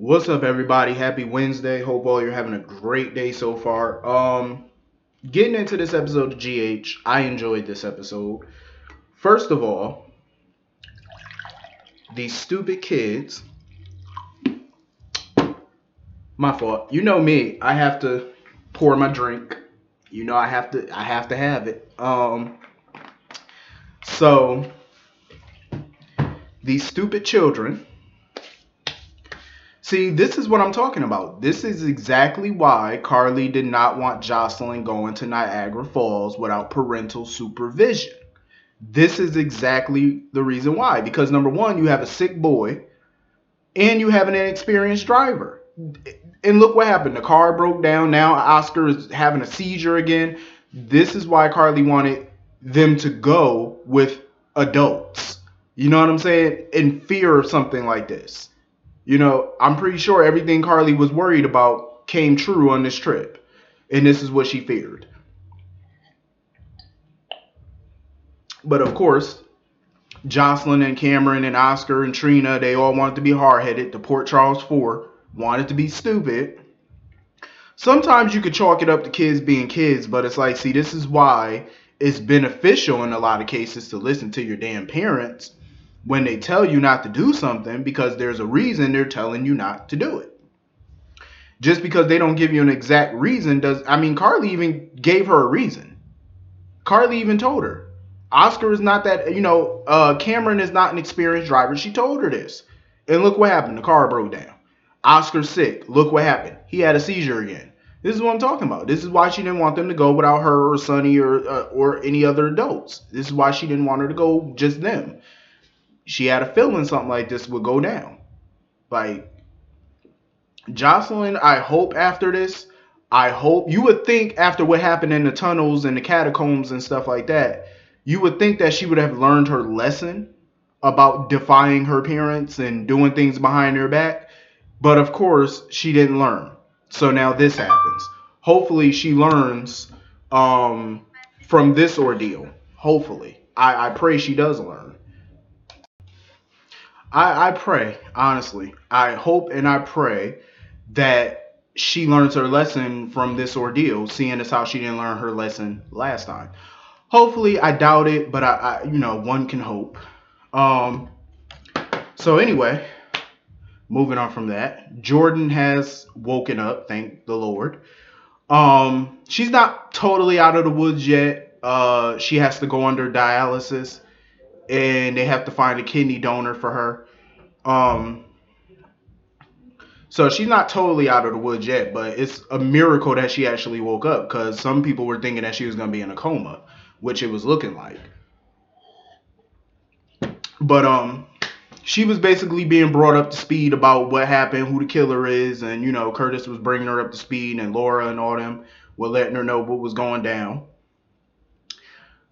What's up, everybody? Happy Wednesday. Hope all you're having a great day so far. Getting into this episode of GH, I enjoyed this episode. First of all, these stupid kids. My fault. You know me. I have to pour my drink. You know I have to have it. So these stupid children. See, this is what I'm talking about. This is exactly why Carly did not want Jocelyn going to Niagara Falls without parental supervision. This is exactly the reason why. Because number one, you have a sick boy and you have an inexperienced driver. And look what happened. The car broke down. Now Oscar is having a seizure again. This is why Carly wanted them to go with adults. You know what I'm saying? In fear of something like this. I'm pretty sure everything Carly was worried about came true on this trip. And this is what she feared. But of course, Jocelyn and Cameron and Oscar and Trina, they all wanted to be hard-headed. The Port Charles Four wanted to be stupid. Sometimes you could chalk it up to kids being kids, but it's like, see, this is why it's beneficial in a lot of cases to listen to your damn parents when they tell you not to do something, because there's a reason they're telling you not to do it. Just because they don't give you an exact reason Carly even gave her a reason. Carly even told her. Oscar is not that, Cameron is not an experienced driver. She told her this. And look what happened. The car broke down. Oscar's sick. Look what happened. He had a seizure again. This is what I'm talking about. This is why she didn't want them to go without her or Sonny or any other adults. This is why she didn't want her to go just them. She had a feeling something like this would go down. Like, Jocelyn, I hope after this, you would think after what happened in the tunnels and the catacombs and stuff like that, you would think that she would have learned her lesson about defying her parents and doing things behind their back. But of course, she didn't learn. So now this happens. Hopefully she learns from this ordeal. Hopefully. I pray she does learn. I pray, honestly. I hope and I pray that she learns her lesson from this ordeal, seeing as how she didn't learn her lesson last time. Hopefully, I doubt it, but one can hope. So anyway, moving on from that, Jordan has woken up, thank the Lord. She's not totally out of the woods yet. She has to go under dialysis, and they have to find a kidney donor for her. So she's not totally out of the woods yet, but it's a miracle that she actually woke up, because some people were thinking that she was going to be in a coma, which it was looking like. But she was basically being brought up to speed about what happened, who the killer is, and Curtis was bringing her up to speed, and Laura and all them were letting her know what was going down.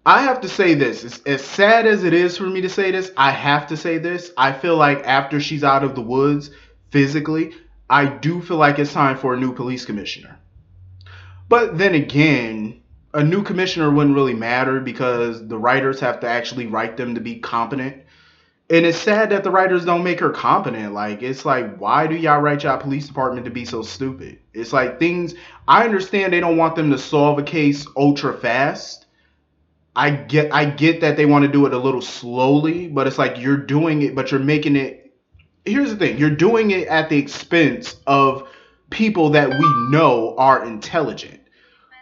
I have to say this, as sad as it is for me to say this, I have to say this. I feel like after she's out of the woods physically, I do feel like it's time for a new police commissioner. But then again, a new commissioner wouldn't really matter, because the writers have to actually write them to be competent. And it's sad that the writers don't make her competent. Like, it's like, why do y'all write y'all police department to be so stupid? It's like I understand they don't want them to solve a case ultra fast. I get that they want to do it a little slowly, but it's like you're doing it, but you're making it. Here's the thing. You're doing it at the expense of people that we know are intelligent.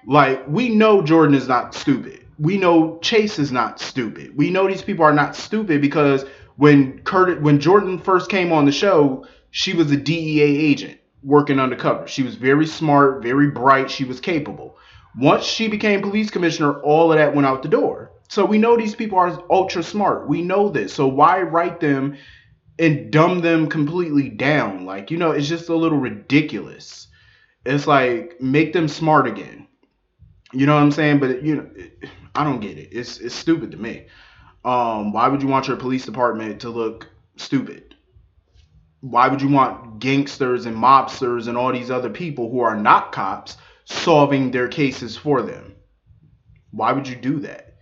Like, we know Jordan is not stupid. We know Chase is not stupid. We know these people are not stupid because when Jordan first came on the show, she was a DEA agent working undercover. She was very smart, very bright. She was capable. Once she became police commissioner, all of that went out the door. So we know these people are ultra smart. We know this. So why write them and dumb them completely down? Like, it's just a little ridiculous. It's like, make them smart again. You know what I'm saying? But I don't get it. It's stupid to me. Why would you want your police department to look stupid? Why would you want gangsters and mobsters and all these other people who are not cops solving their cases for them? Why would you do that?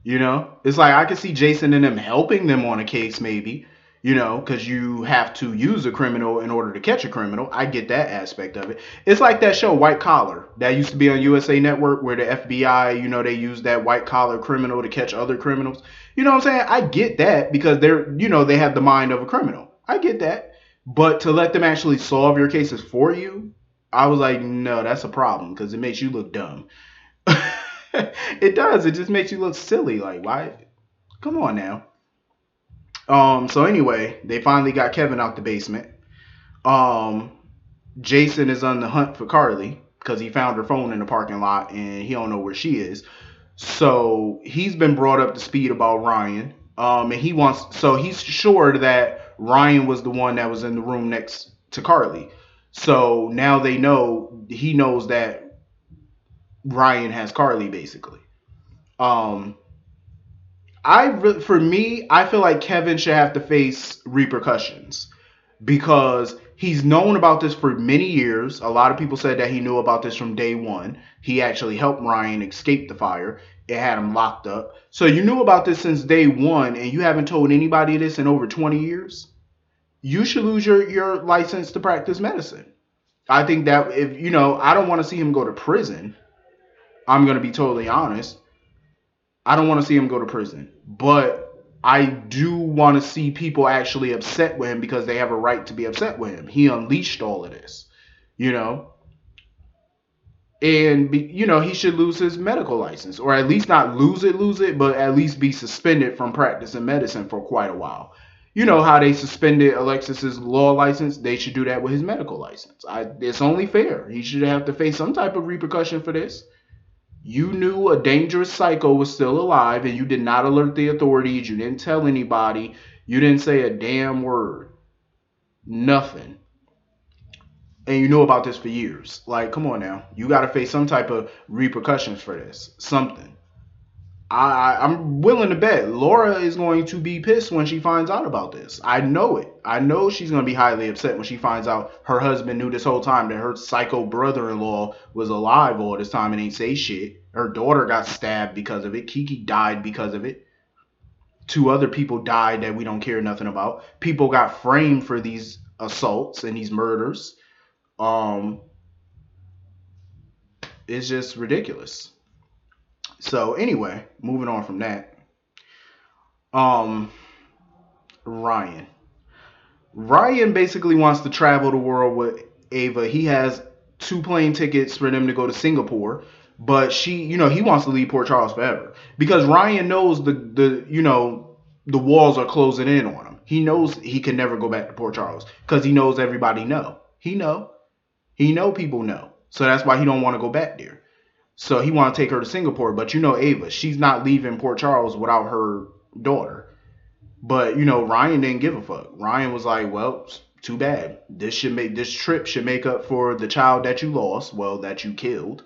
It's like, I could see Jason and them helping them on a case, maybe. because you have to use a criminal in order to catch a criminal. I get that aspect of it. It's like that show White Collar that used to be on USA Network where the FBI, they use that white collar criminal to catch other criminals. You know what I'm saying? I get that because they have the mind of a criminal. I get that. But to let them actually solve your cases for you, I was like, no, that's a problem because it makes you look dumb. It does. It just makes you look silly. Like, why? Come on now. So anyway, they finally got Kevin out the basement. Um, Jason is on the hunt for Carly because he found her phone in the parking lot and he don't know where she is. So he's been brought up to speed about Ryan. And he's sure that Ryan was the one that was in the room next to Carly. So now he knows that Ryan has Carly basically. Um, for me, I feel like Kevin should have to face repercussions because he's known about this for many years. A lot of people said that he knew about this from day one. He actually helped Ryan escape the fire. It had him locked up. So you knew about this since day one, and you haven't told anybody this in over 20 years. You should lose your license to practice medicine. I think that if I don't want to see him go to prison. I'm gonna be totally honest. I don't want to see him go to prison, but I do want to see people actually upset with him because they have a right to be upset with him. He unleashed all of this, you know, and he should lose his medical license, or at least not lose it, but at least be suspended from practicing medicine for quite a while. You know how they suspended Alexis's law license? They should do that with his medical license. It's only fair. He should have to face some type of repercussion for this. You knew a dangerous psycho was still alive and you did not alert the authorities. You didn't tell anybody. You didn't say a damn word. Nothing. And you knew about this for years. Like, come on now. You got to face some type of repercussions for this. Something. I'm willing to bet Laura is going to be pissed when she finds out about this. I know it. I know she's going to be highly upset when she finds out her husband knew this whole time that her psycho brother-in-law was alive all this time and ain't say shit. Her daughter got stabbed because of it. Kiki died because of it. 2 other people died that we don't care nothing about. People got framed for these assaults and these murders. Um, it's just ridiculous. So anyway, moving on from that. Um, Ryan. Ryan basically wants to travel the world with Ava. He has 2 plane tickets for them to go to Singapore, but he wants to leave Port Charles forever because Ryan knows the walls are closing in on him. He knows he can never go back to Port Charles because he knows everybody know. He know people know. So that's why he don't want to go back there. So he want to take her to Singapore, but Ava, she's not leaving Port Charles without her daughter. But Ryan didn't give a fuck. Ryan was like, well, too bad. This trip should make up for the child that you lost, well, that you killed,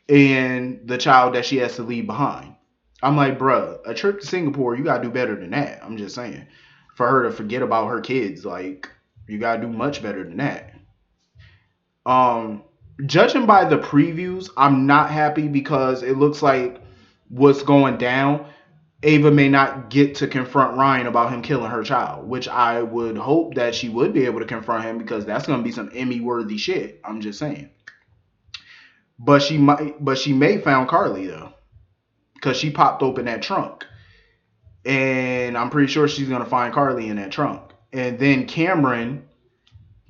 and the child that she has to leave behind. I'm like, bruh, a trip to Singapore, you gotta do better than that. I'm just saying. For her to forget about her kids, like, you gotta do much better than that. Judging by the previews, I'm not happy because it looks like what's going down, Ava may not get to confront Ryan about him killing her child, which I would hope that she would be able to confront him because that's going to be some Emmy-worthy shit. I'm just saying. But she may found Carly though, because she popped open that trunk, and I'm pretty sure she's going to find Carly in that trunk. And then Cameron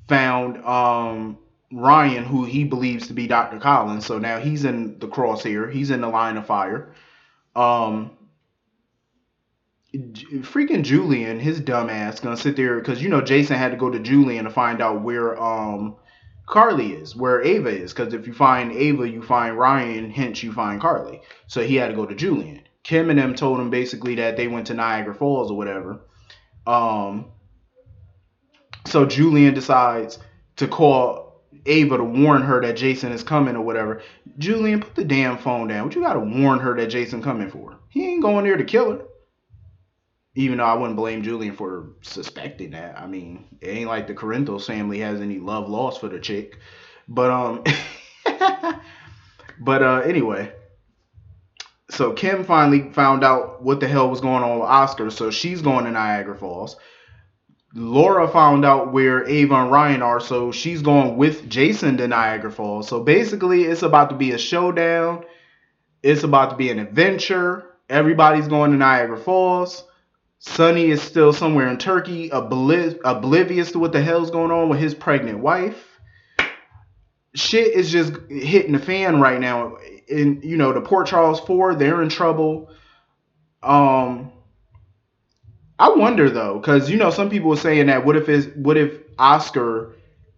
found Ryan, who he believes to be Dr. Collins. So now he's in the crosshair. He's in the line of fire. Freaking Julian, his dumb ass, gonna sit there because Jason had to go to Julian to find out where Carly is, where Ava is. Because if you find Ava, you find Ryan. Hence, you find Carly. So he had to go to Julian. Kim and them told him basically that they went to Niagara Falls or whatever. So Julian decides to call Ava to warn her that Jason is coming or whatever. Julian, put the damn phone down. What you gotta warn her that Jason coming for? He ain't going there to kill her. Even though I wouldn't blame Julian for suspecting that. I mean, it ain't like the Corinthos family has any love lost for the chick. But anyway. So Kim finally found out what the hell was going on with Oscar. So she's going to Niagara Falls. Laura found out where Ava and Ryan are, so she's going with Jason to Niagara Falls. So basically, it's about to be a showdown. It's about to be an adventure. Everybody's going to Niagara Falls. Sonny is still somewhere in Turkey, oblivious to what the hell's going on with his pregnant wife. Shit is just hitting the fan right now. And the Port Charles 4, they're in trouble. Um, I wonder though, because some people were saying that what if Oscar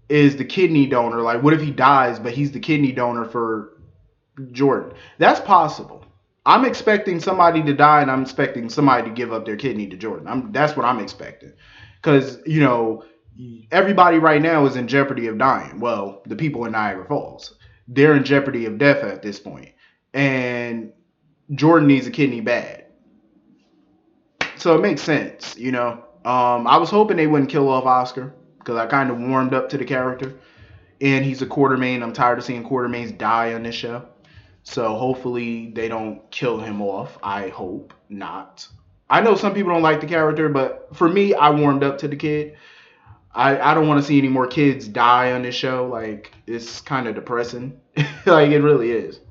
is the kidney donor? Like, what if he dies, but he's the kidney donor for Jordan? That's possible. I'm expecting somebody to die, and I'm expecting somebody to give up their kidney to Jordan. That's what I'm expecting, because everybody right now is in jeopardy of dying. Well, the people in Niagara Falls, they're in jeopardy of death at this point, and Jordan needs a kidney bad. So it makes sense. I was hoping they wouldn't kill off Oscar because I kind of warmed up to the character, and he's a Quartermain. I'm tired of seeing Quartermains die on this show. So hopefully they don't kill him off. I hope not. I know some people don't like the character, but for me, I warmed up to the kid. I don't want to see any more kids die on this show. Like, it's kind of depressing. Like, it really is.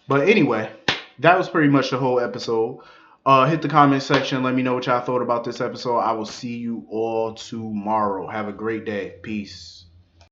But anyway, that was pretty much the whole episode. Hit the comment section. Let me know what y'all thought about this episode. I will see you all tomorrow. Have a great day. Peace.